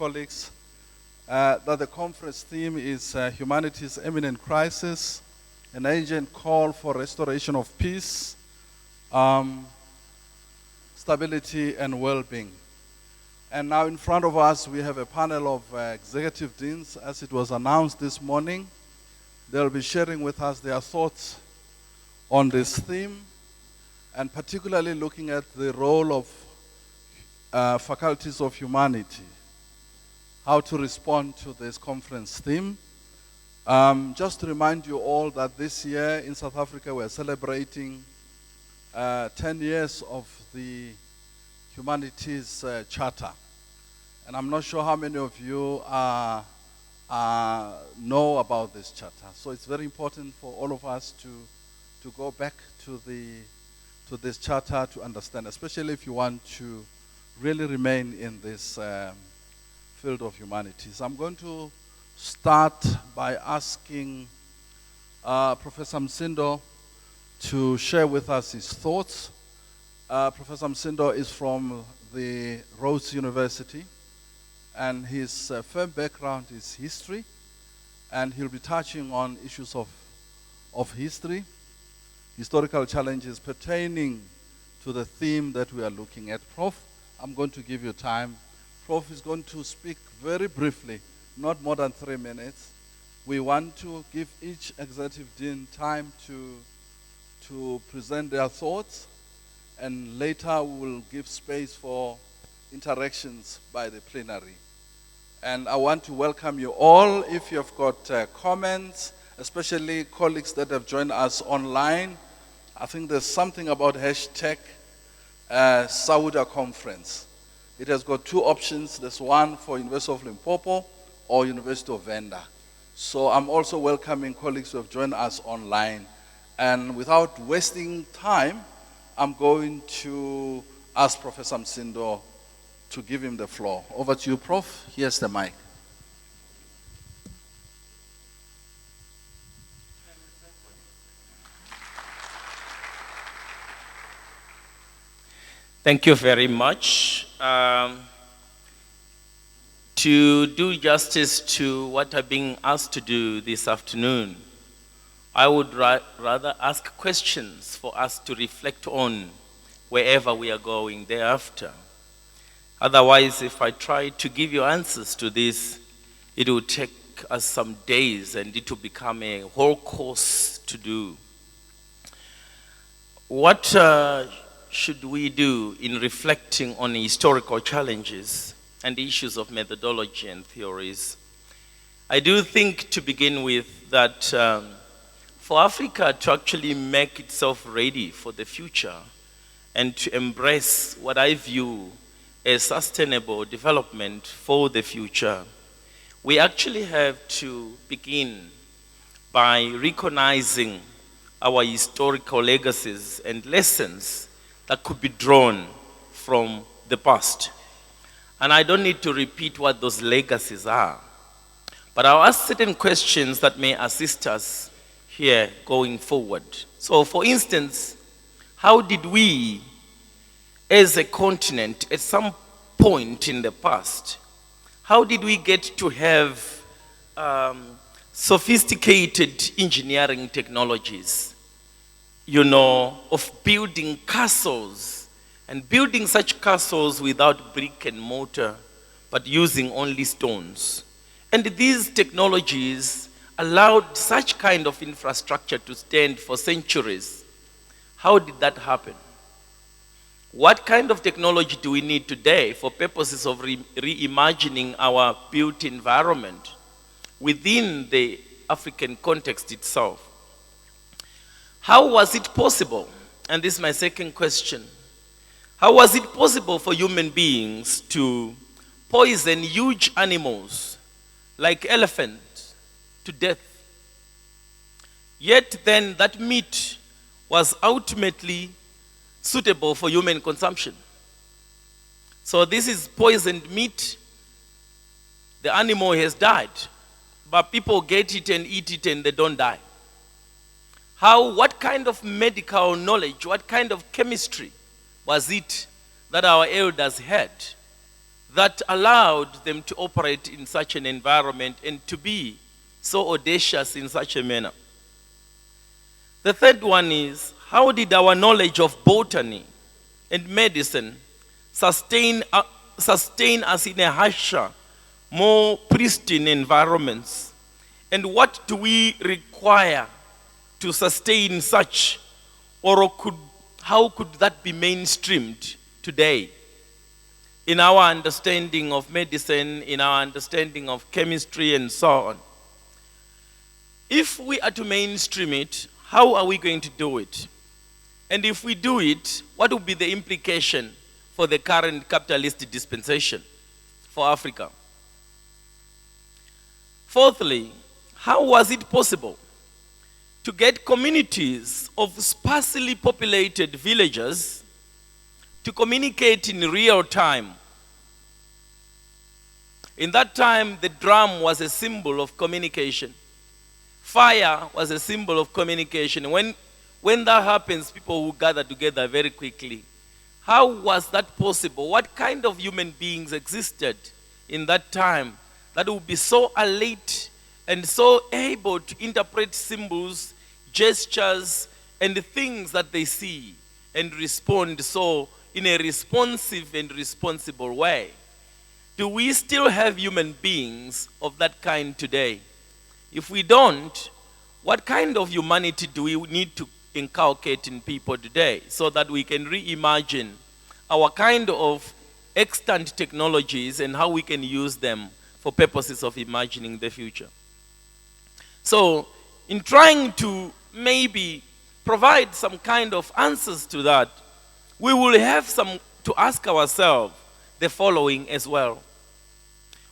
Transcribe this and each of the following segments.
colleagues, that the conference theme is Humanity's Imminent Crisis, an urgent call for restoration of peace, stability, and well-being. And now in front of us, we have a panel of executive deans, as it was announced this morning. They'll be sharing with us their thoughts on this theme, and particularly looking at the role of faculties of humanity, how to respond to this conference theme. Just to remind you all that this year in South Africa, we're celebrating 10 years of the Humanities Charter. And I'm not sure how many of you know about this charter. So it's very important for all of us to go back to this charter to understand, especially if you want to really remain in this field of humanities. I'm going to start by asking Professor Msindo to share with us his thoughts. Professor Msindo is from the Rhodes University, and his firm background is history, and he'll be touching on issues of history, historical challenges pertaining to the theme that we are looking at. Prof, I'm going to give you time. Prof is going to speak very briefly, not more than 3 minutes. We want to give each executive dean time to present their thoughts, and later we will give space for interactions by the plenary. And I want to welcome you all. If you've got comments, especially colleagues that have joined us online, I think there's something about hashtag Sahuda conference. It has got two options. There's one for University of Limpopo or University of Venda. So I'm also welcoming colleagues who have joined us online. And without wasting time, I'm going to ask Professor Msindo to give him the floor. Over to you, Prof. Here's the mic. Thank you very much. To do justice to what I'm being asked to do this afternoon, I would rather ask questions for us to reflect on wherever we are going thereafter. Otherwise, if I try to give you answers to this, it will take us some days and it will become a whole course to do. What should we do in reflecting on historical challenges and issues of methodology and theories? I do think, to begin with, that for Africa to actually make itself ready for the future and to embrace what I view as sustainable development for the future, we actually have to begin by recognizing our historical legacies and lessons that could be drawn from the past. And I don't need to repeat what those legacies are, but I'll ask certain questions that may assist us here going forward. So, for instance, how did we, as a continent, at some point in the past, how did we get to have sophisticated engineering technologies, of building castles, and building such castles without brick and mortar, but using only stones? And these technologies allowed such kind of infrastructure to stand for centuries. How did that happen? What kind of technology do we need today for purposes of reimagining our built environment within the African context itself? How was it possible? And this is my second question. How was it possible for human beings to poison huge animals like elephants to death? Yet then that meat was ultimately suitable for human consumption. So this is poisoned meat. The animal has died, but people get it and eat it and they don't die. What kind of medical knowledge, what kind of chemistry was it that our elders had that allowed them to operate in such an environment and to be so audacious in such a manner? The third one is, how did our knowledge of botany and medicine sustain us in a harsher, more pristine environments? And what do we require to sustain such, or how could that be mainstreamed today in our understanding of medicine, in our understanding of chemistry, and so on? If we are to mainstream it, how are we going to do it? And if we do it, what will be the implication for the current capitalist dispensation for Africa? Fourthly, how was it possible to get communities of sparsely populated villages to communicate in real time? In that time, the drum was a symbol of communication. Fire was a symbol of communication. When that happens, people will gather together very quickly. How was that possible? What kind of human beings existed in that time that would be so alert and so able to interpret symbols, gestures, and the things that they see and respond so in a responsive and responsible way? Do we still have human beings of that kind today? If we don't, what kind of humanity do we need to inculcate in people today so that we can reimagine our kind of extant technologies and how we can use them for purposes of imagining the future? So, in trying to maybe provide some kind of answers to that, we will have to ask ourselves the following as well.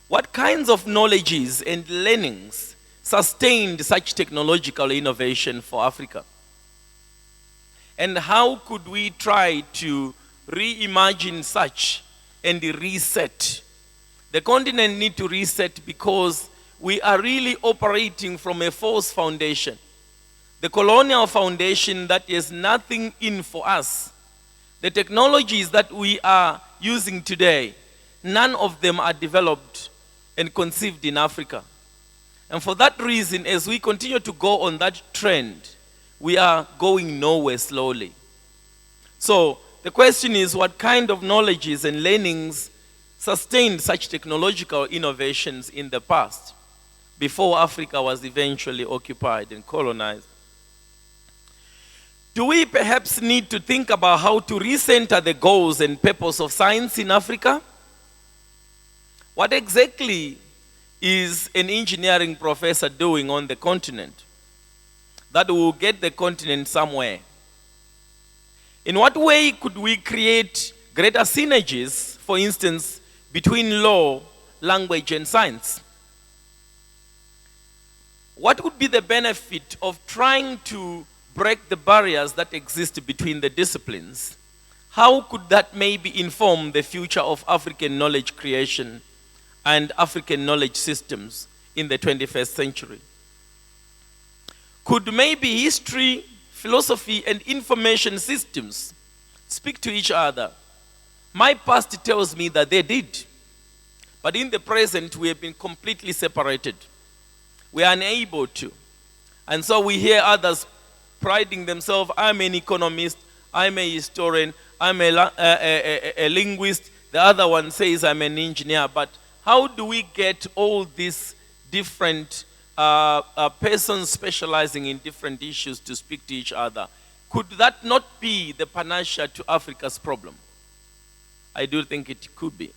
What kinds of knowledges and learnings sustained such technological innovation for Africa? And how could we try to reimagine such and reset? The continent needs to reset because we are really operating from a false foundation. The colonial foundation that is nothing in for us. The technologies that we are using today, none of them are developed and conceived in Africa. And for that reason, as we continue to go on that trend, we are going nowhere slowly. So the question is, what kind of knowledges and learnings sustained such technological innovations in the past before Africa was eventually occupied and colonized? Do we perhaps need to think about how to recenter the goals and purpose of science in Africa? What exactly is an engineering professor doing on the continent that will get the continent somewhere? In what way could we create greater synergies, for instance, between law, language, and science? What would be the benefit of trying to break the barriers that exist between the disciplines? How could that maybe inform the future of African knowledge creation and African knowledge systems in the 21st century? Could maybe history, philosophy, and information systems speak to each other? My past tells me that they did. But in the present, we have been completely separated. We are unable to. And so we hear others priding themselves, I'm an economist, I'm a historian, I'm a linguist. The other one says I'm an engineer. But how do we get all these different persons specializing in different issues to speak to each other? Could that not be the panacea to Africa's problem? I do think it could be.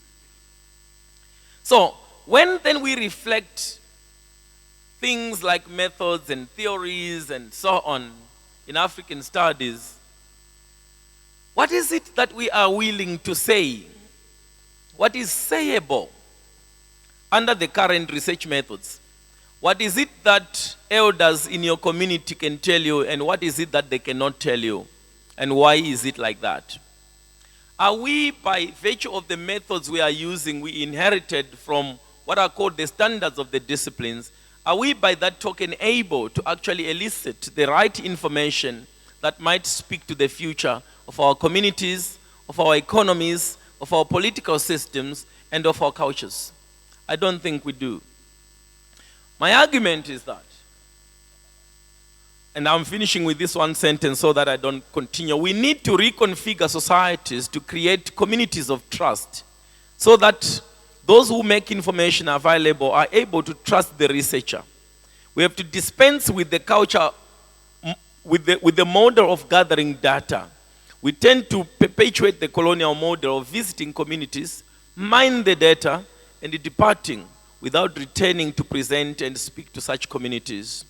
So, when then we reflect things like methods and theories and so on in African studies, what is it that we are willing to say? What is sayable under the current research methods? What is it that elders in your community can tell you, and what is it that they cannot tell you? And why is it like that? Are we, by virtue of the methods we are using, we inherited from what are called the standards of the disciplines, are we by that token able to actually elicit the right information that might speak to the future of our communities, of our economies, of our political systems, and of our cultures? I don't think we do. My argument is that, and I'm finishing with this one sentence so that I don't continue. We need to reconfigure societies to create communities of trust so that those who make information available are able to trust the researcher. We have to dispense with the culture, with the model of gathering data. We tend to perpetuate the colonial model of visiting communities, mine the data, and departing without returning to present and speak to such communities.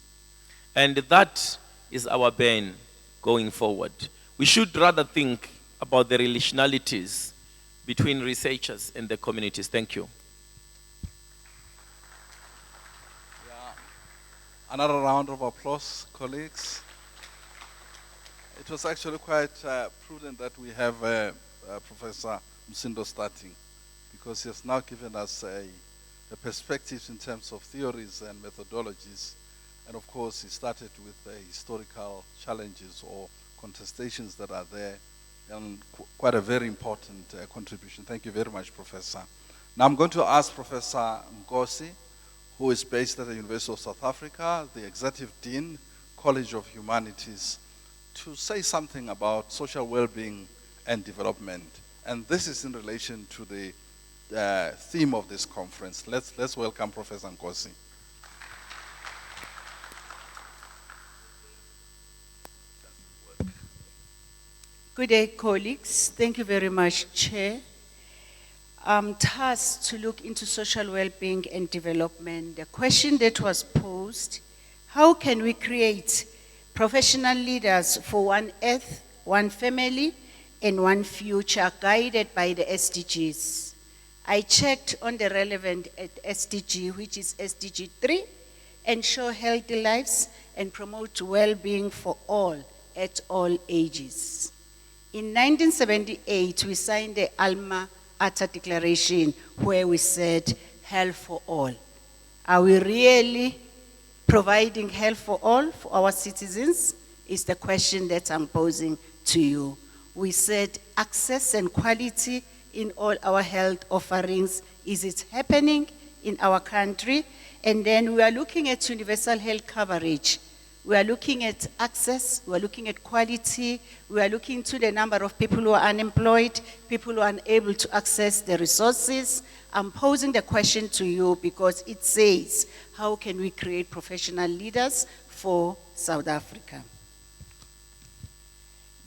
And that is our bane going forward. We should rather think about the relationalities between researchers and the communities. Thank you. Another round of applause, colleagues. It was actually quite prudent that we have Professor Msindo starting, because he has now given us a perspective in terms of theories and methodologies. And of course, he started with the historical challenges or contestations that are there, and quite a very important contribution. Thank you very much, Professor. Now I'm going to ask Professor Ngosi, who is based at the University of South Africa, the Executive Dean, College of Humanities, to say something about social well-being and development. And this is in relation to the theme of this conference. Let's welcome Professor Ngosi. Good day, colleagues. Thank you very much, Chair. I'm tasked to look into social well-being and development. The question that was posed, how can we create professional leaders for one earth, one family, and one future guided by the SDGs? I checked on the relevant SDG, which is SDG 3, ensure healthy lives and promote well-being for all at all ages. In 1978, we signed the Alma Ata Declaration where we said health for all. Are we really providing health for all for our citizens? Is the question that I'm posing to you. We said access and quality in all our health offerings. Is it happening in our country? And then we are looking at universal health coverage. We are looking at access, we are looking at quality, we are looking to the number of people who are unemployed, people who are unable to access the resources. I'm posing the question to you because it says, how can we create professional leaders for South Africa?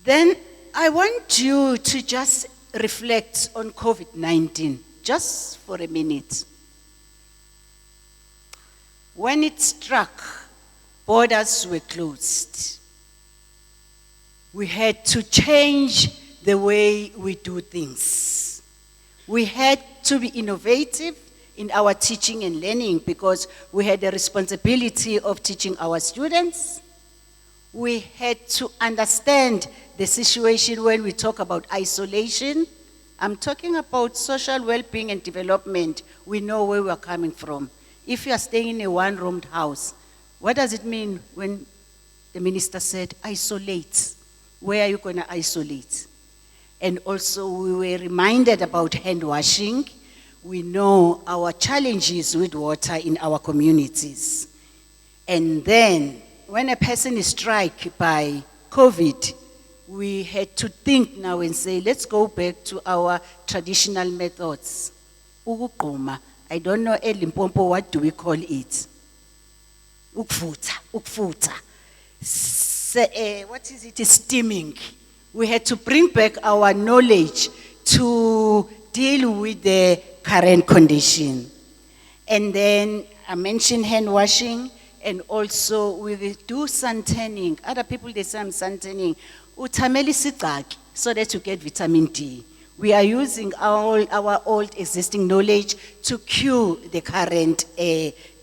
Then I want you to just reflect on COVID-19, just for a minute. When it struck, borders were closed. We had to change the way we do things. We had to be innovative in our teaching and learning because we had the responsibility of teaching our students. We had to understand the situation when we talk about isolation. I'm talking about social well-being and development. We know where we're coming from. If you are staying in a one-roomed house, what does it mean when the minister said, isolate? Where are you going to isolate? And also we were reminded about hand washing. We know our challenges with water in our communities. And then when a person is struck by COVID, we had to think now and say, let's go back to our traditional methods. Ukugquma. I don't know, eLimpopo, what do we call it? Ukfuta. What is it? Steaming. We had to bring back our knowledge to deal with the current condition. And then I mentioned hand washing, and also we will do sun tanning. Other people, they say I'm sun tanning. Utameli sigaki, so that you get vitamin D. We are using our old existing knowledge to cure the current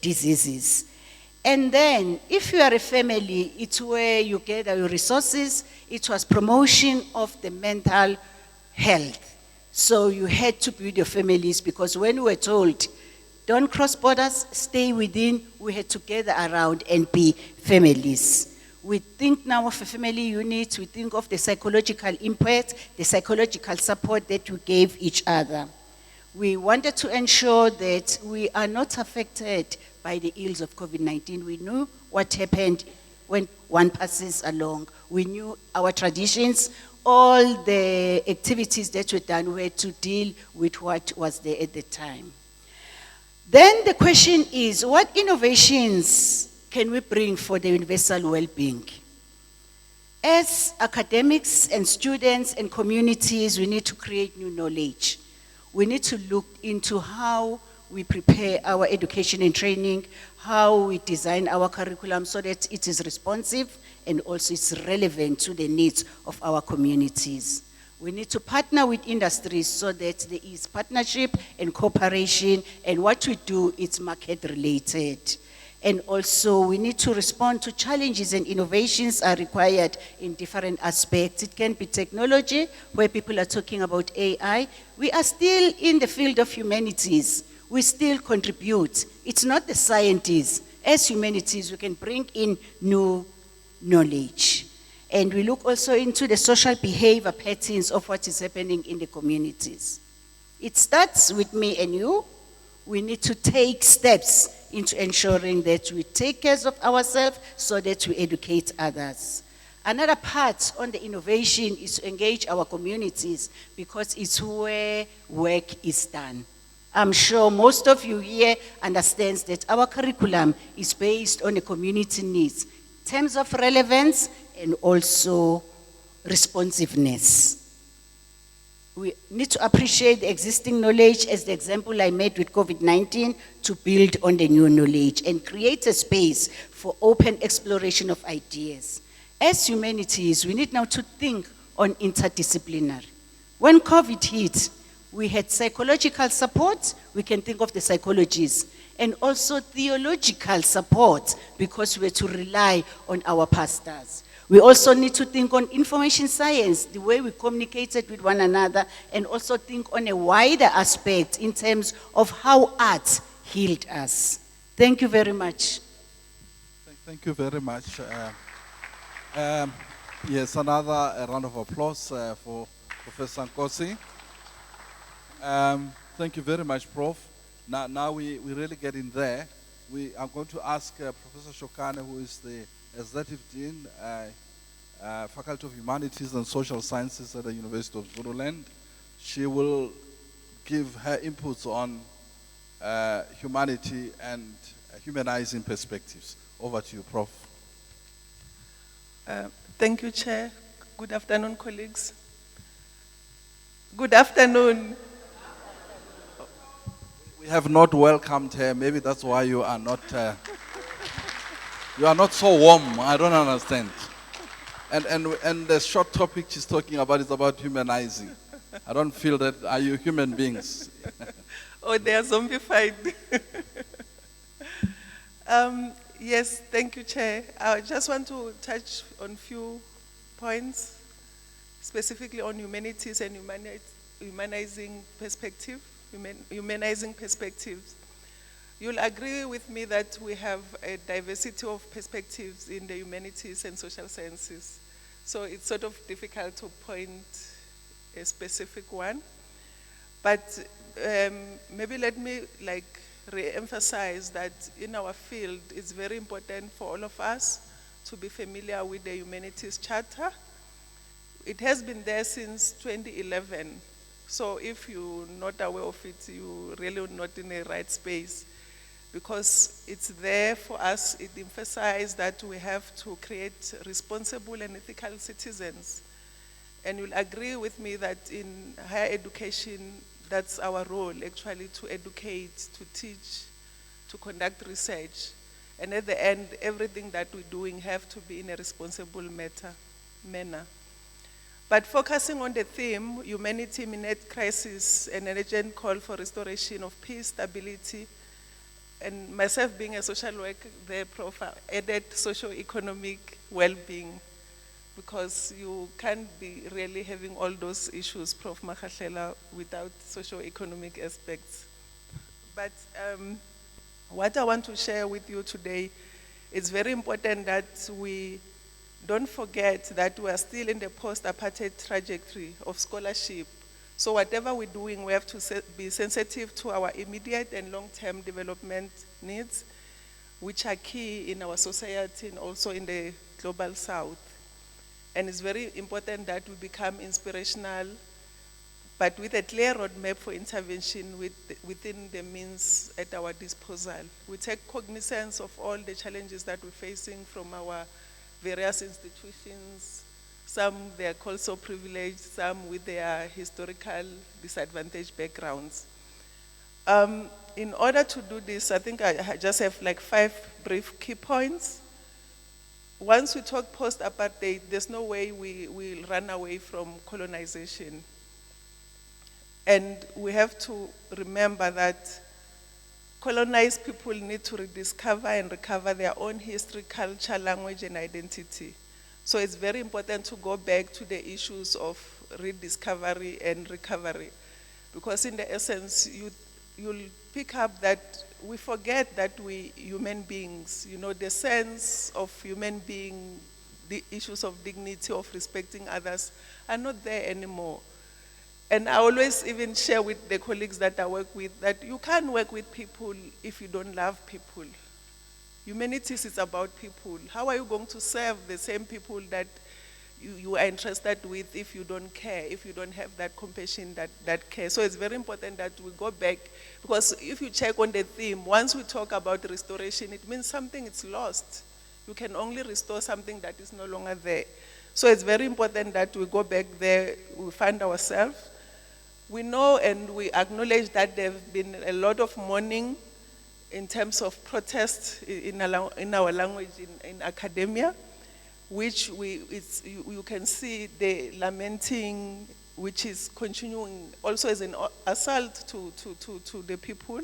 diseases. And then, if you are a family, it's where you gather your resources. It was promotion of the mental health. So you had to be with your families because when we were told, don't cross borders, stay within, we had to gather around and be families. We think now of a family unit, we think of the psychological impact, the psychological support that we gave each other. We wanted to ensure that we are not affected by the ills of COVID-19. We knew what happened when one passes along. We knew our traditions, all the activities that were done were to deal with what was there at the time. Then the question is, what innovations can we bring for the universal well-being? As academics and students and communities, we need to create new knowledge. We need to look into how we prepare our education and training, how we design our curriculum so that it is responsive and also it's relevant to the needs of our communities. We need to partner with industries so that there is partnership and cooperation, and what we do is market related. And also we need to respond to challenges, and innovations are required in different aspects. It can be technology, where people are talking about AI. We are still in the field of humanities. We still contribute. It's not the scientists. As humanities, we can bring in new knowledge. And we look also into the social behavior patterns of what is happening in the communities. It starts with me and you. We need to take steps into ensuring that we take care of ourselves so that we educate others. Another part on the innovation is to engage our communities, because it's where work is done. I'm sure most of you here understands that our curriculum is based on the community needs, in terms of relevance and also responsiveness. We need to appreciate the existing knowledge, as the example I made with COVID-19, to build on the new knowledge and create a space for open exploration of ideas. As humanities, we need now to think on interdisciplinary. When COVID hit, we had psychological support, we can think of the psychologists, and also theological support, because we had to rely on our pastors. We also need to think on information science, the way we communicated with one another, and also think on a wider aspect in terms of how art healed us. Thank you very much. Thank you very much. Yes, another round of applause for Professor Nkosi. Thank you very much, Prof. Now we really get in there. We are going to ask Professor Shokane, who is the Executive Dean, Faculty of Humanities and Social Sciences at the University of Zululand. She will give her inputs on humanity and humanizing perspectives. Over to you, Prof. Thank you, Chair. Good afternoon, colleagues. Good afternoon. We have not welcomed her. Maybe that's why you are not so warm. I don't understand. And the short topic she's talking about is about humanizing. I don't feel that. Are you human beings? Oh, they are zombified. Yes, thank you, Chair. I just want to touch on a few points, specifically on humanities and humanizing perspective. Humanizing perspectives. You'll agree with me that we have a diversity of perspectives in the humanities and social sciences. So it's sort of difficult to point a specific one. But maybe let me re-emphasize that in our field, it's very important for all of us to be familiar with the Humanities Charter. It has been there since 2011. So if you're not aware of it, you're really not in the right space, because it's there for us. It emphasizes that we have to create responsible and ethical citizens. And you'll agree with me that in higher education, that's our role, actually, to educate, to teach, to conduct research. And at the end, everything that we're doing have to be in a responsible manner. But focusing on the theme, humanity amid crisis, an urgent call for restoration of peace, stability, and myself being a social worker, the Prof added socio-economic well-being, because you can't be really having all those issues, Prof Makashela, without socio-economic aspects. But what I want to share with you today, it's very important that we don't forget that we are still in the post-apartheid trajectory of scholarship So whatever we're doing, we have to be sensitive to our immediate and long-term development needs, which are key in our society and also in the global south. And it's very important that we become inspirational, but with a clear roadmap for intervention within the means at our disposal. We take cognizance of all the challenges that we're facing from our various institutions. Some they are also privileged, some with their historical disadvantaged backgrounds. In order to do this, I think I just have like 5 brief key points. Once we talk post-apartheid, there's no way we will run away from colonization. And we have to remember that colonized people need to rediscover and recover their own history, culture, language, and identity. So it's very important to go back to the issues of rediscovery and recovery. Because in the essence, you'll pick up that we forget that we human beings, the sense of human being, the issues of dignity, of respecting others, are not there anymore. And I always even share with the colleagues that I work with that you can't work with people if you don't love people. Humanities is about people. How are you going to serve the same people that you are interested with if you don't care, if you don't have that compassion, that care? So it's very important that we go back, because if you check on the theme, once we talk about restoration, it means something is lost. You can only restore something that is no longer there. So it's very important that we go back there, we find ourselves. We know and we acknowledge that there have been a lot of mourning in terms of protest in our language in academia, which you can see the lamenting, which is continuing also as an assault to the people.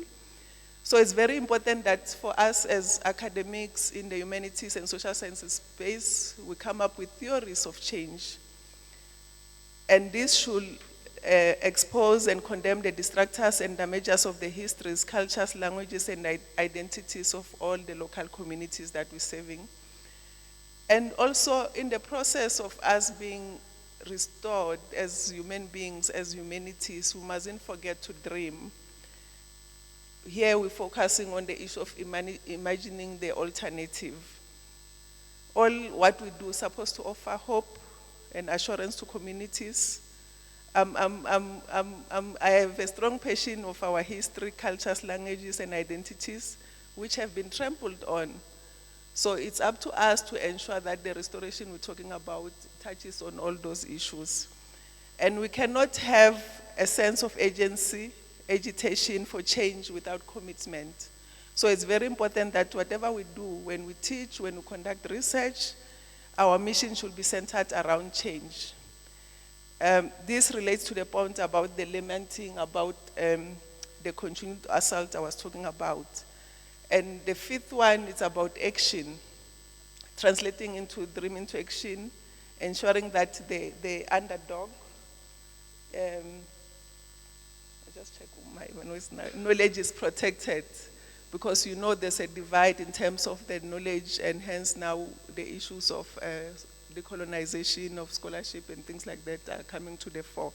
So it's very important that for us as academics in the humanities and social sciences space, we come up with theories of change. And this should expose and condemn the destructors and damagers of the histories, cultures, languages, and identities of all the local communities that we're serving. And also in the process of us being restored as human beings, as humanities, we mustn't forget to dream. Here we're focusing on the issue of imagining the alternative. All what we do is supposed to offer hope and assurance to communities. I have a strong passion of our history, cultures, languages, and identities, which have been trampled on. So it's up to us to ensure that the restoration we're talking about touches on all those issues. And we cannot have a sense of agency, agitation for change without commitment. So it's very important that whatever we do, when we teach, when we conduct research, our mission should be centered around change. This relates to the point about the lamenting, about the continued assault I was talking about. And the 5th one is about action, translating into dream into action, ensuring that the underdog, I just check my knowledge is protected, because there's a divide in terms of the knowledge, and hence now the issues of decolonization of scholarship and things like that are coming to the fore.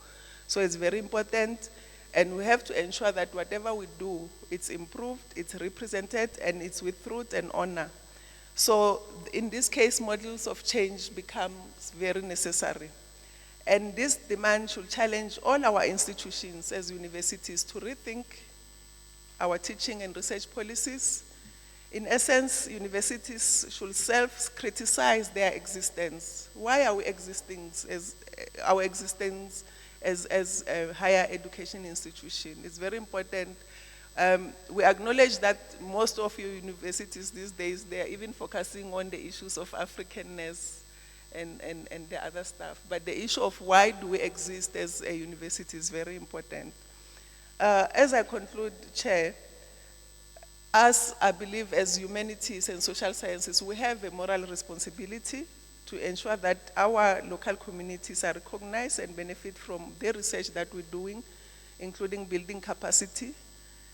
So it's very important, and we have to ensure that whatever we do, it's improved, it's represented, and it's with truth and honor. So in this case, models of change become very necessary. And this demand should challenge all our institutions as universities to rethink our teaching and research policies. In essence, universities should self-criticize their existence. Why are we existing as our existence as a higher education institution? It's very important. We acknowledge that most of your universities these days, they are even focusing on the issues of Africanness and the other stuff. But the issue of why do we exist as a university is very important. As I conclude, Chair, us, I believe, as humanities and social sciences, we have a moral responsibility to ensure that our local communities are recognized and benefit from the research that we're doing, including building capacity,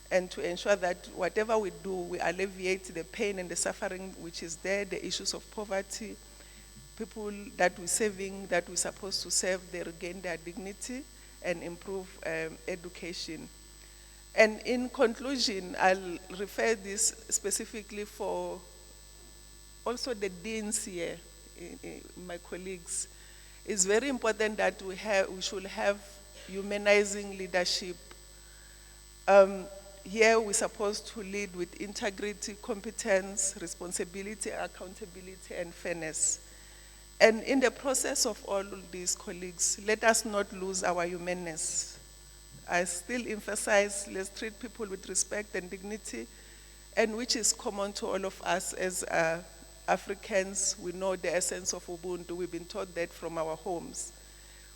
and to ensure that whatever we do, we alleviate the pain and the suffering which is there, the issues of poverty, people that we're serving, that we're supposed to serve, they regain their dignity, and improve education. And in conclusion, I'll refer this specifically for also the deans here, my colleagues. It's very important that we should have humanizing leadership. Here we're supposed to lead with integrity, competence, responsibility, accountability, and fairness. And in the process of all these, colleagues, let us not lose our humanness. I still emphasize, let's treat people with respect and dignity, and which is common to all of us as Africans. We know the essence of Ubuntu. We've been taught that from our homes,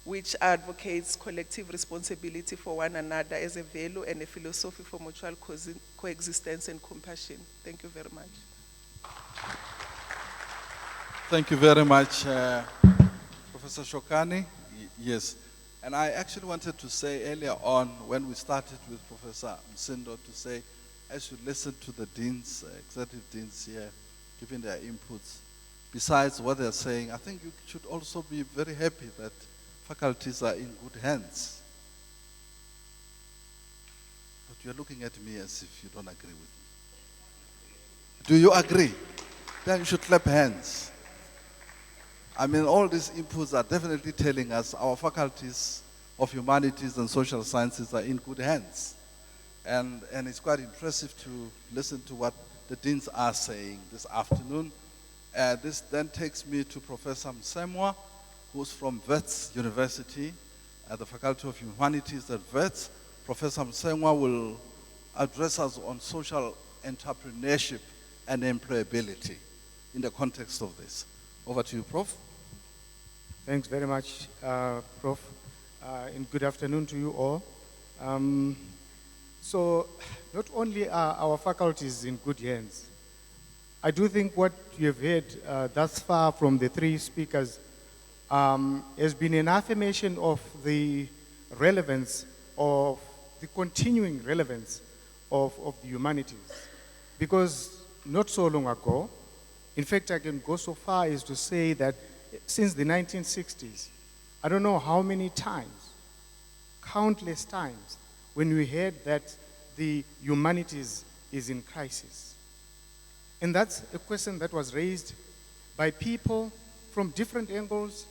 which advocates collective responsibility for one another as a value and a philosophy for mutual coexistence and compassion. Thank you very much. Thank you very much, Professor Shokani. Yes, and I actually wanted to say earlier on when we started with Professor Msindo to say, as you listen to the deans, executive deans here, giving their inputs, besides what they're saying, I think you should also be very happy that faculties are in good hands. But you're looking at me as if you don't agree with me. Do you agree? Then you should clap hands. I mean, all these inputs are definitely telling us our faculties of humanities and social sciences are in good hands. And it's quite impressive to listen to what the deans are saying this afternoon. This then takes me to Professor Msemwa, who's from Wits University at the Faculty of Humanities at Wits. Professor Msemwa will address us on social entrepreneurship and employability in the context of this. Over to you, Prof. Thanks very much, Prof. And good afternoon to you all. So not only are our faculties in good hands, I do think what you have heard thus far from the three speakers has been an affirmation of the relevance of the continuing relevance of the humanities. Because not so long ago, in fact, I can go so far as to say that since the 1960s, I don't know how many times, countless times, when we heard that the humanities is in crisis. And that's a question that was raised by people from different angles,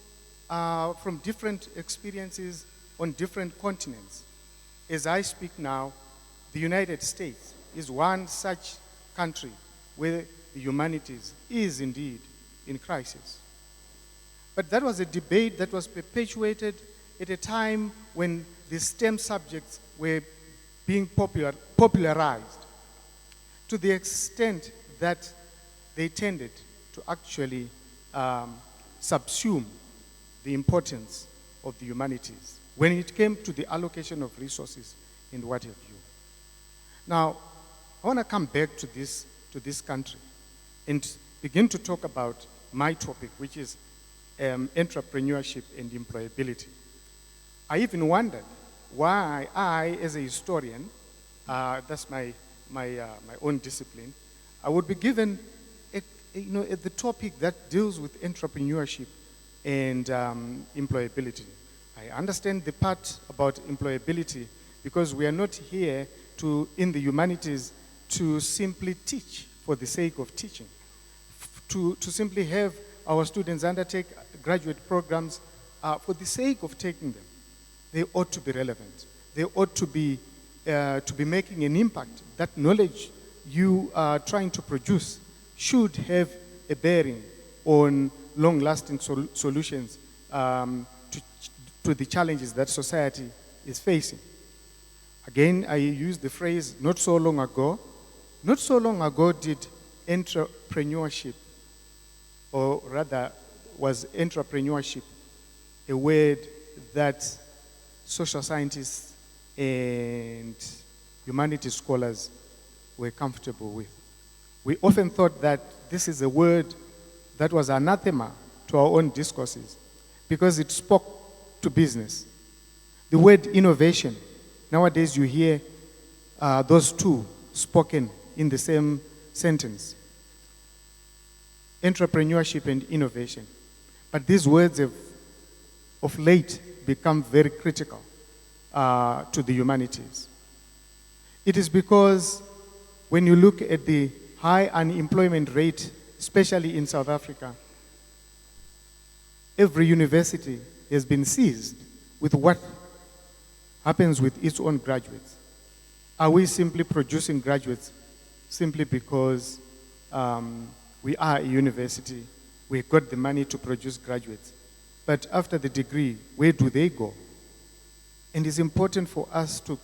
from different experiences on different continents. As I speak now, the United States is one such country where the humanities is indeed in crisis. But that was a debate that was perpetuated at a time when the STEM subjects were being popularized to the extent that they tended to actually subsume the importance of the humanities when it came to the allocation of resources and what have you. Now, I want to come back to this country and begin to talk about my topic, which is entrepreneurship and employability. I even wondered why I, as a historian, that's my own discipline, I would be given the topic that deals with entrepreneurship and employability. I understand the part about employability because we are not here in the humanities to simply teach for the sake of teaching, to simply have our students undertake graduate programs for the sake of taking them. They ought to be relevant. They ought to be making an impact. That knowledge you are trying to produce should have a bearing on long-lasting solutions to the challenges that society is facing. Again, I use the phrase, not so long ago. Not so long ago did entrepreneurship, or rather was entrepreneurship a word that social scientists and humanities scholars were comfortable with. We often thought that this is a word that was anathema to our own discourses because it spoke to business. The word innovation, nowadays you hear those two spoken in the same sentence. Entrepreneurship and innovation. But these words have of late become very critical to the humanities. It is because when you look at the high unemployment rate, especially in South Africa, every university has been seized with what happens with its own graduates. Are we simply producing graduates simply because we are a university, we got the money to produce graduates, but after the degree, where do they go? And it's important for us to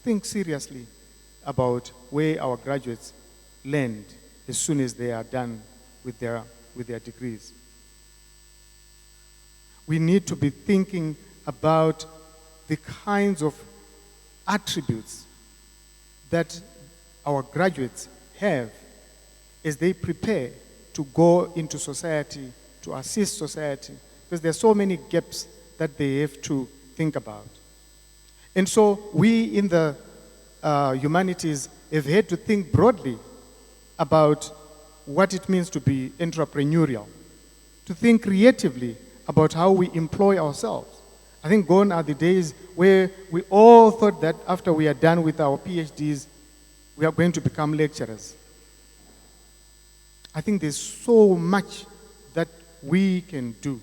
think seriously about where our graduates land as soon as they are done with their degrees. We need to be thinking about the kinds of attributes that our graduates have as they prepare to go into society, to assist society, because there are so many gaps that they have to think about. And so we in the humanities have had to think broadly about what it means to be entrepreneurial, to think creatively about how we employ ourselves. I think gone are the days where we all thought that after we are done with our PhDs, we are going to become lecturers. I think there's so much that we can do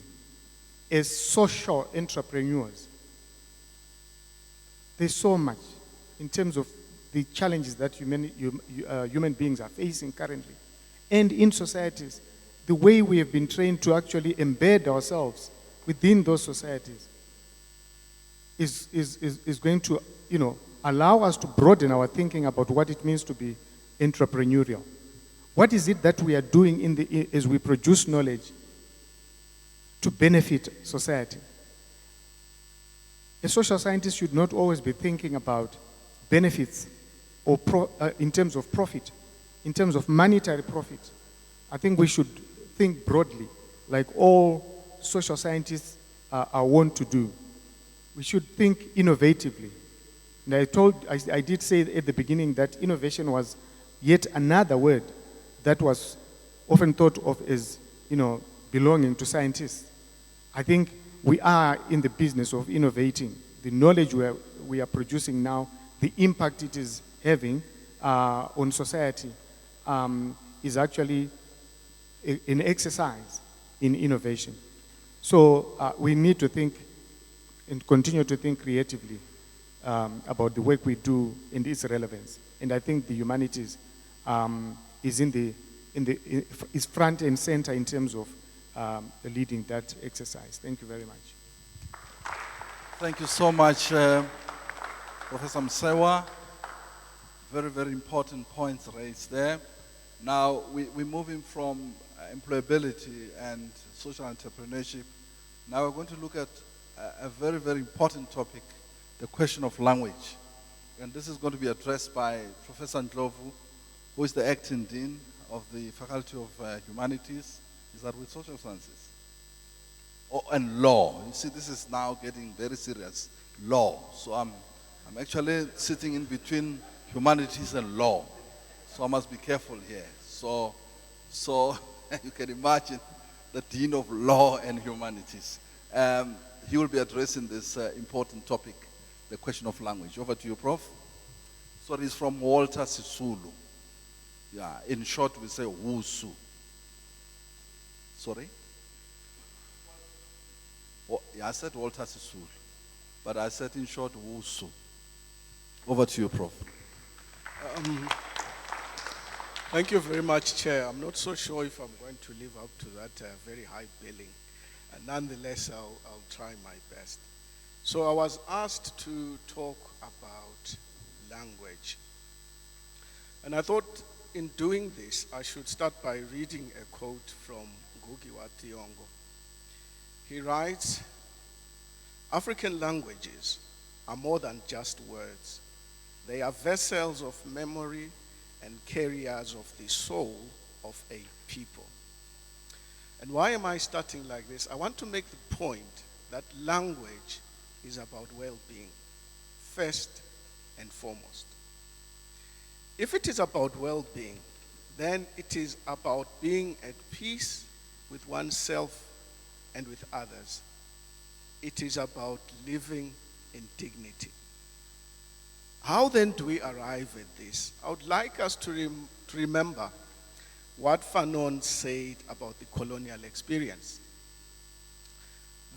as social entrepreneurs. There's so much in terms of the challenges that human beings are facing currently. And in societies, the way we have been trained to actually embed ourselves within those societies is going to, allow us to broaden our thinking about what it means to be entrepreneurial. What is it that we are doing as we produce knowledge to benefit society? A social scientist should not always be thinking about benefits or in terms of profit, in terms of monetary profit. I think we should think broadly, like all social scientists are wont to do. We should think innovatively. And I did say at the beginning that innovation was yet another word that was often thought of as, belonging to scientists. I think we are in the business of innovating. The knowledge we are producing now, the impact it is having on society is actually an exercise in innovation. So we need to think and continue to think creatively about the work we do and its relevance. And I think the humanities is front and center in terms of leading that exercise. Thank you very much. Thank you so much, Professor Msewa. Very, very important points raised there. Now, we're moving from employability and social entrepreneurship. Now we're going to look at a very, very important topic, the question of language. And this is going to be addressed by Professor Ndlovu, who is the acting dean of the Faculty of Humanities. Is that with social sciences? Oh, and law. You see, this is now getting very serious. Law. So I'm actually sitting in between humanities and law. So I must be careful here. So you can imagine the Dean of Law and Humanities. He will be addressing this important topic, the question of language. Over to you, Prof. So it is from Walter Sisulu. Yeah, in short, we say WUSU. Sorry? Oh, yeah, I said Walter Sisulu, but I said in short WUSU. Over to you, Prof. Thank you very much, Chair. I'm not so sure if I'm going to live up to that very high billing. Nonetheless, I'll try my best. So I was asked to talk about language. And I thought in doing this, I should start by reading a quote from Ngugi wa Thiong'o. He writes, "African languages are more than just words. They are vessels of memory and carriers of the soul of a people." And why am I starting like this? I want to make the point that language is about well-being, first and foremost. If it is about well-being, then it is about being at peace with oneself and with others. It is about living in dignity. How then do we arrive at this? I would like us to remember what Fanon said about the colonial experience,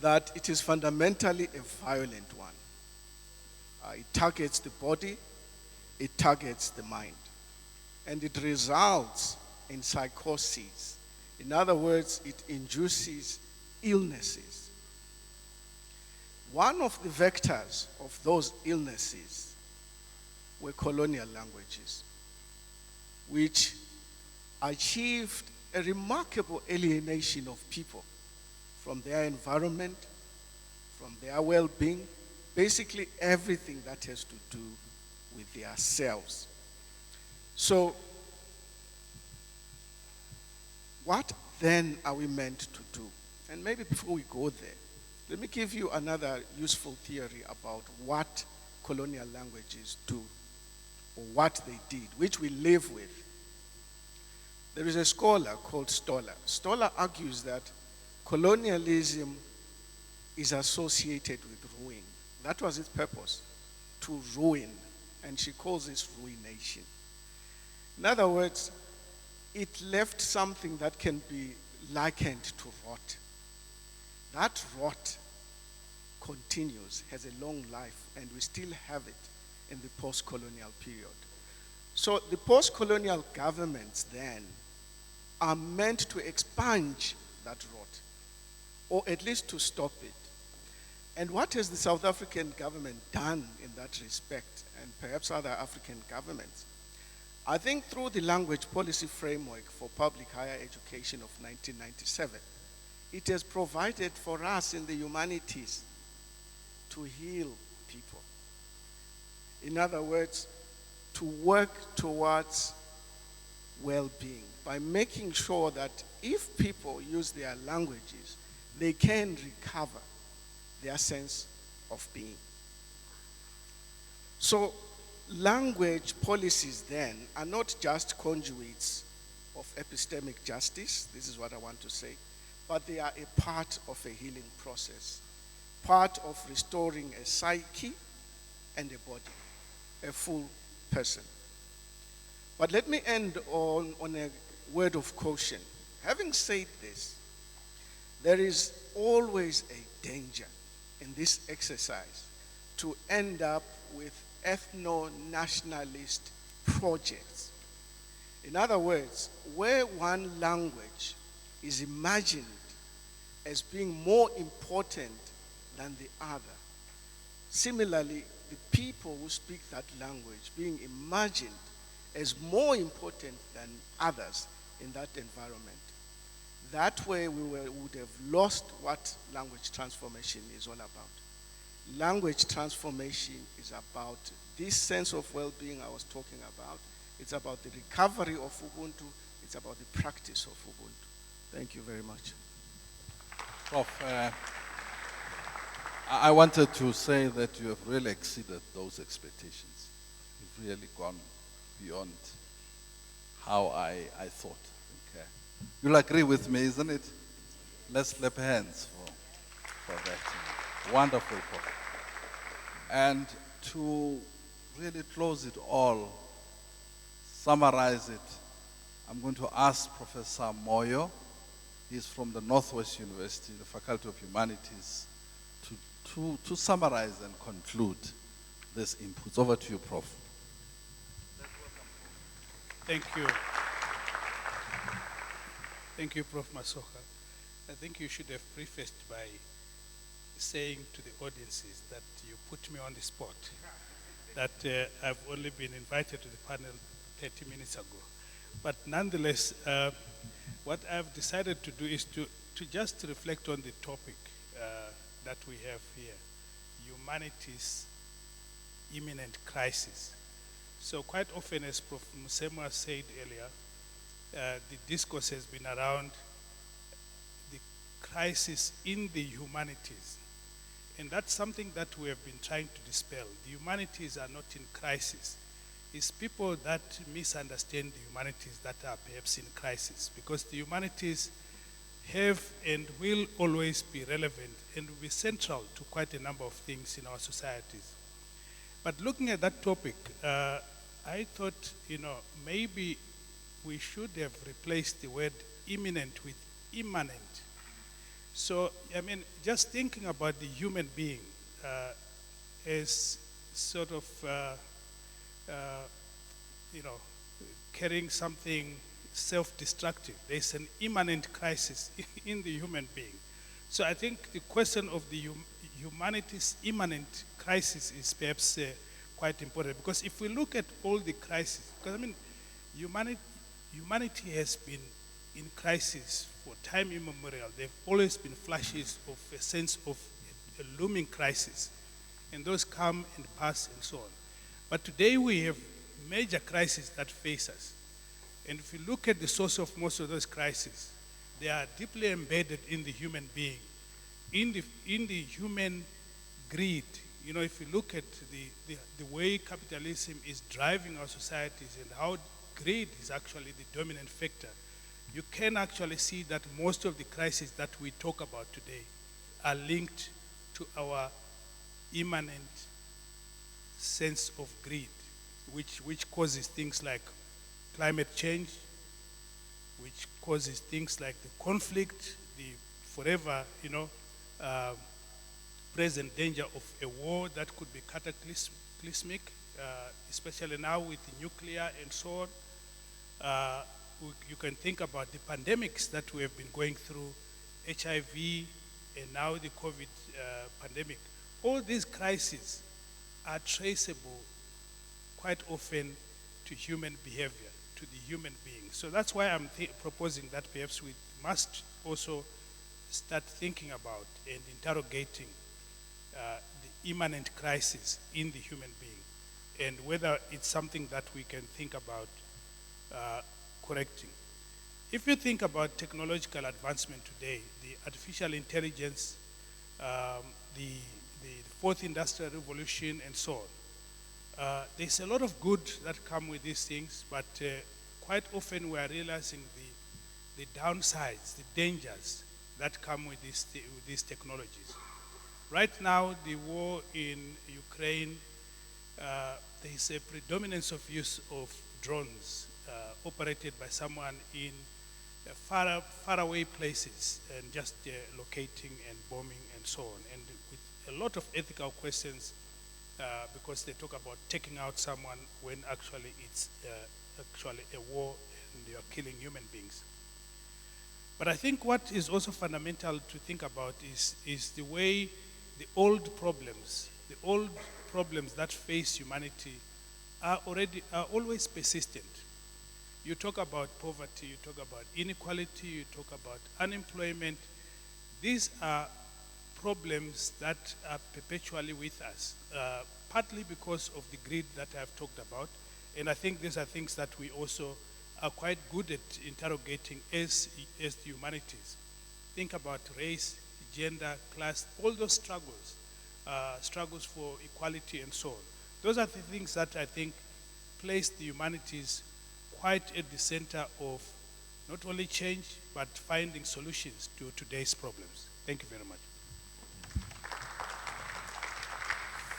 that it is fundamentally a violent one. It targets the body, it targets the mind, and it results in psychosis. In other words, it induces illnesses. One of the vectors of those illnesses were colonial languages, which achieved a remarkable alienation of people from their environment, from their well-being, basically everything that has to do with their selves. So, what then are we meant to do? And maybe before we go there, let me give you another useful theory about what colonial languages do, or what they did, which we live with. There is a scholar called Stoller. Stoller argues that colonialism is associated with ruin. That was its purpose, to ruin, and she calls this ruination. In other words, it left something that can be likened to rot. That rot continues, has a long life, and we still have it in the post-colonial period. So the post-colonial governments then are meant to expunge that rot, or at least to stop it. And what has the South African government done in that respect, and perhaps other African governments? I think through the language policy framework for public higher education of 1997, it has provided for us in the humanities to heal people. In other words, to work towards well-being by making sure that if people use their languages, they can recover their sense of being. So language policies then are not just conduits of epistemic justice, this is what I want to say, but they are a part of a healing process, part of restoring a psyche and a body, a full person. But let me end on a word of caution. Having said this, there is always a danger in this exercise to end up with ethno-nationalist projects. In other words, where one language is imagined as being more important than the other, similarly, the people who speak that language being imagined as more important than others in that environment. That way we would have lost what language transformation is all about. Language transformation is about this sense of well-being I was talking about. It's about the recovery of Ubuntu. It's about the practice of Ubuntu. Thank you very much. Prof, I wanted to say that you have really exceeded those expectations. You've really gone beyond how I thought. Okay. You'll agree with me, isn't it? Let's clap hands for that. Wonderful, Prof. And to really close it all, summarize it, I'm going to ask Professor Moyo. He's from the Northwest University, the Faculty of Humanities, to summarize and conclude this input. Over to you, Prof. Thank you. Thank you, Prof. Masoka. I think you should have prefaced by saying to the audiences that you put me on the spot, that I've only been invited to the panel 30 minutes ago. But nonetheless, what I've decided to do is to just reflect on the topic that we have here, humanity's imminent crisis. So quite often, as Prof. Musema said earlier, the discourse has been around the crisis in the humanities. And that's something that we have been trying to dispel. The humanities are not in crisis. It's people that misunderstand the humanities that are perhaps in crisis, because the humanities have and will always be relevant and will be central to quite a number of things in our societies. But looking at that topic, I thought, maybe we should have replaced the word imminent with immanent. So, I mean, just thinking about the human being as sort of, you know, carrying something self-destructive. There's an immanent crisis in the human being. So I think the question of the humanity's immanent crisis is perhaps quite important, because if we look at all the crises, because I mean, humanity has been in crisis for time immemorial. There have always been flashes of a sense of a looming crisis, and those come and pass and so on. But today we have major crises that face us. And if you look at the source of most of those crises, they are deeply embedded in the human being, in the human greed. You know, if you look at the way capitalism is driving our societies and how greed is actually the dominant factor, you can actually see that most of the crises that we talk about today are linked to our immanent sense of greed, which causes things like climate change, which causes things like the conflict, the forever, present danger of a war that could be cataclysmic, especially now with the nuclear and so on. You can think about the pandemics that we have been going through, HIV and now the COVID pandemic. All these crises are traceable quite often to human behavior, to the human being. So that's why I'm proposing that perhaps we must also start thinking about and interrogating the immanent crisis in the human being, and whether it's something that we can think about correcting. If you think about technological advancement today, the artificial intelligence, the fourth industrial revolution, and so on, there's a lot of good that come with these things, but quite often we are realizing the downsides, the dangers that come with these technologies. Right now, the war in Ukraine, there is a predominance of use of drones operated by someone in far away places and just locating and bombing and so on, and with a lot of ethical questions because they talk about taking out someone when actually it's actually a war and you are killing human beings. But I think what is also fundamental to think about is the way the old problems that face humanity are always persistent. You talk about poverty, you talk about inequality, you talk about unemployment. These are problems that are perpetually with us, partly because of the greed that I've talked about. And I think these are things that we also are quite good at interrogating as the humanities. Think about race, gender, class, all those struggles for equality and so on. Those are the things that I think place the humanities quite at the center of not only change, but finding solutions to today's problems. Thank you very much.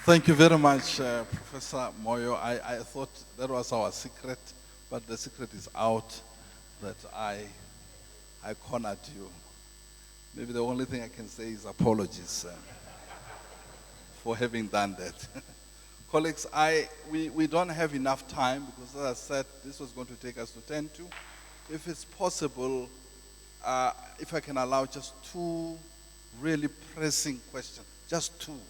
Thank you very much, Professor Moyo. I thought that was our secret, but the secret is out that I cornered you. Maybe the only thing I can say is apologies for having done that. Colleagues, we don't have enough time because, as I said, this was going to take us to 10 to. If it's possible, if I can allow just two really pressing questions, just two.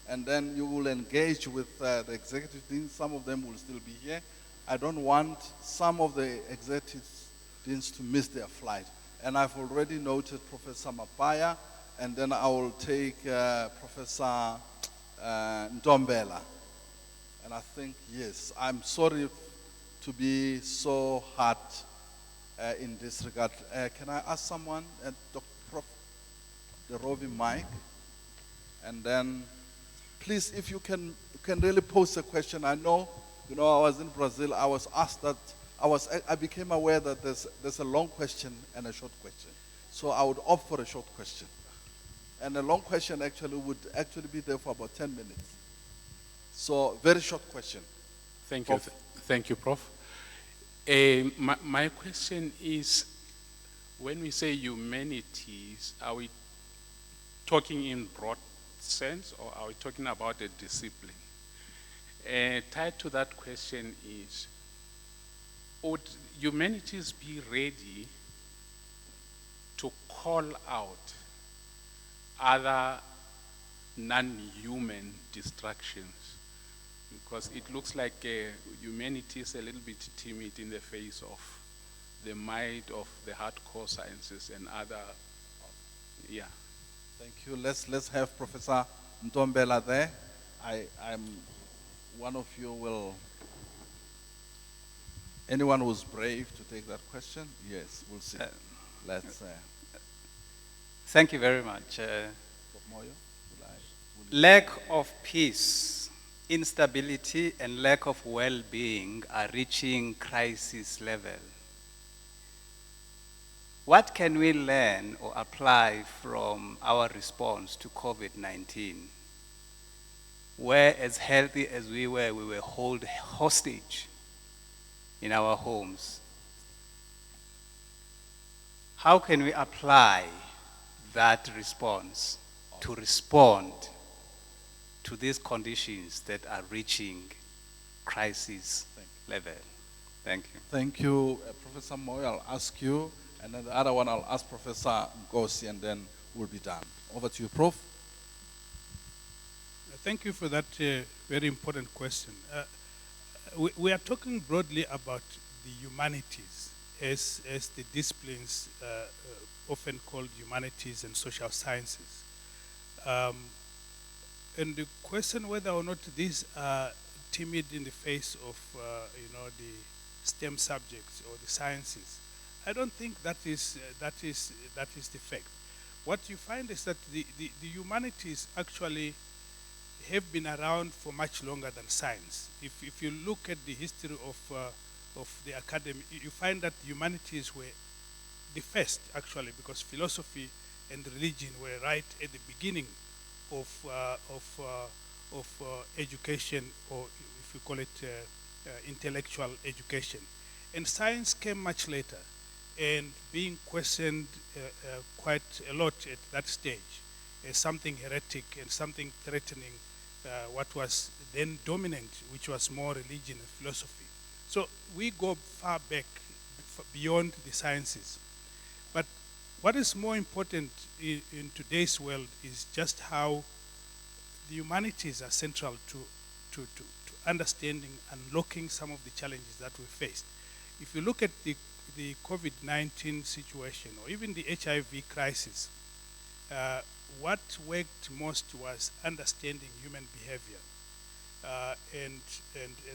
And then you will engage with the executive deans. Some of them will still be here. I don't want some of the executive deans to miss their flight. And I've already noted Professor Mapaya, and then I will take Professor Ntombela. And I think, yes, I'm sorry to be so hard in this regard. Can I ask someone, Dr. Prof, the roving mic? And then, please, if you can really pose a question. I know, I was in Brazil. I was asked that. I became aware that there's a long question and a short question. So I would opt for a short question. And a long question would be there for about 10 minutes. So, very short question. Thank you. Prof. Thank you, Prof. My question is, when we say humanities, are we talking in broad sense or are we talking about a discipline? Tied to that question is, would humanities be ready to call out other non-human distractions? Because it looks like humanity is a little bit timid in the face of the might of the hardcore sciences and other, yeah. Thank you. Let's have Professor Ntombela there. I'm one of you will. Anyone who's brave to take that question? Yes, we'll see. Let's. Thank you very much. Prof. Moyo, Lack of peace, instability, and lack of well-being are reaching crisis level. What can we learn or apply from our response to COVID-19? Where, as healthy as we were held hostage in our homes. How can we apply that response to respond to these conditions that are reaching crisis level? Thank you. Thank you, Professor Moyo. I'll ask you, and then the other one I'll ask Professor Ngosi, and then we'll be done. Over to you, Prof. Thank you for that very important question. We are talking broadly about the humanities as the disciplines often called humanities and social sciences. And the question whether or not these are timid in the face of the STEM subjects or the sciences, I don't think that is the fact. What you find is that the humanities actually have been around for much longer than science. If you look at the history of the academy, you find that humanities were the first, actually, because philosophy and religion were right at the beginning of education, or if you call it intellectual education. And science came much later, and being questioned quite a lot at that stage as something heretic and something threatening what was then dominant, which was more religion and philosophy. So we go far back, beyond the sciences. But what is more important in today's world is just how the humanities are central to understanding and unlocking some of the challenges that we faced. If you look at the COVID-19 situation, or even the HIV crisis, what worked most was understanding human behavior and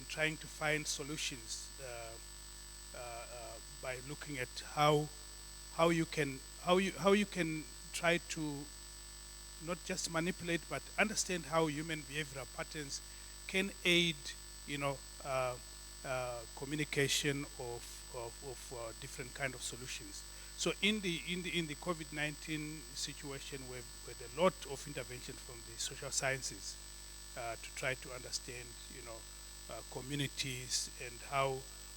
trying to find solutions by looking at how you can try to not just manipulate but understand how human behavioral patterns can aid communication of different kind of solutions. So in the COVID-19 situation, we had a lot of intervention from the social sciences to try to understand, communities and how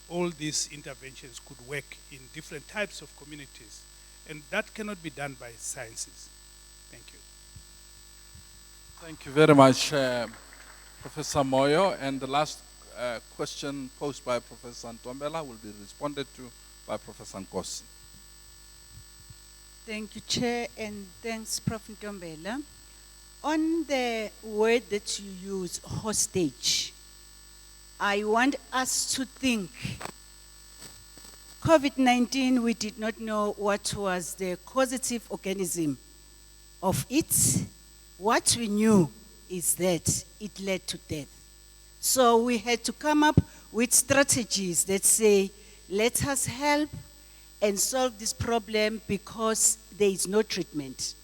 all these interventions could work in different types of communities, and that cannot be done by sciences. Thank you. Thank you very much, Professor Moyo. And the last question posed by Professor Ntombela will be responded to by Professor Ngosi. Thank you, Chair, and thanks, Prof. Ntombela. On the word that you use, hostage, I want us to think. COVID-19, we did not know what was the causative organism of it. What we knew is that it led to death. So we had to come up with strategies that say, let us help and solve this problem because there is no treatment.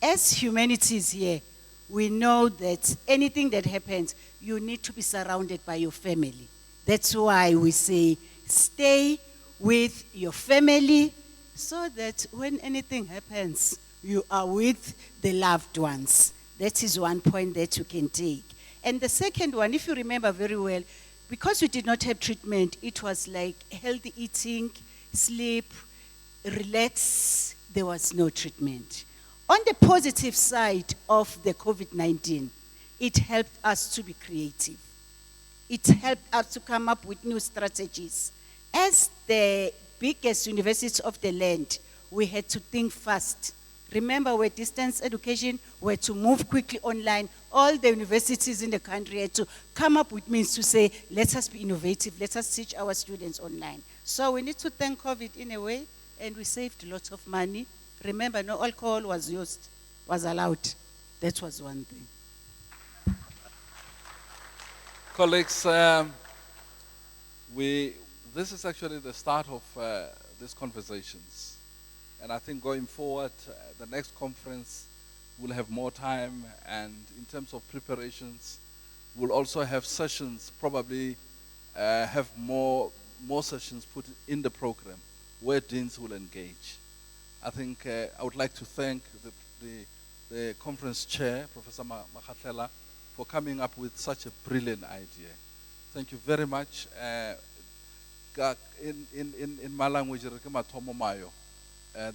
As humanities here, we know that anything that happens, you need to be surrounded by your family. That's why we say, stay with your family so that when anything happens, you are with the loved ones. That is one point that you can take. And the second one, if you remember very well, because we did not have treatment, it was like healthy eating, sleep, relax, there was no treatment. On the positive side of the COVID-19, it helped us to be creative. It helped us to come up with new strategies. As the biggest university of the land, we had to think fast. Remember, where distance education were to move quickly online, all the universities in the country had to come up with means to say, let us be innovative, let us teach our students online. So we need to thank COVID in a way, and we saved lots of money. Remember, no alcohol was used, was allowed. That was one thing. Colleagues, this is actually the start of these conversations. And I think going forward, the next conference will have more time, and in terms of preparations, we'll also have sessions, probably have more sessions put in the program where deans will engage. I think I would like to thank the conference chair, Professor Makhatlela, for coming up with such a brilliant idea. Thank you very much. In my language,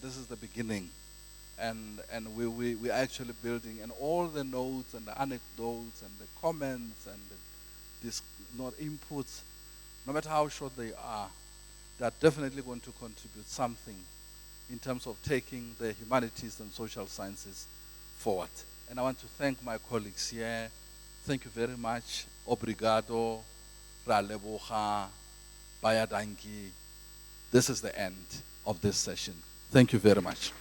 this is the beginning, and we're actually building, and all the notes and the anecdotes and the comments and these inputs, no matter how short they are definitely going to contribute something in terms of taking the humanities and social sciences forward. And I want to thank my colleagues here. Thank you very much. Obrigado. Ra leboga. Bayadanki. This is the end of this session. Thank you very much.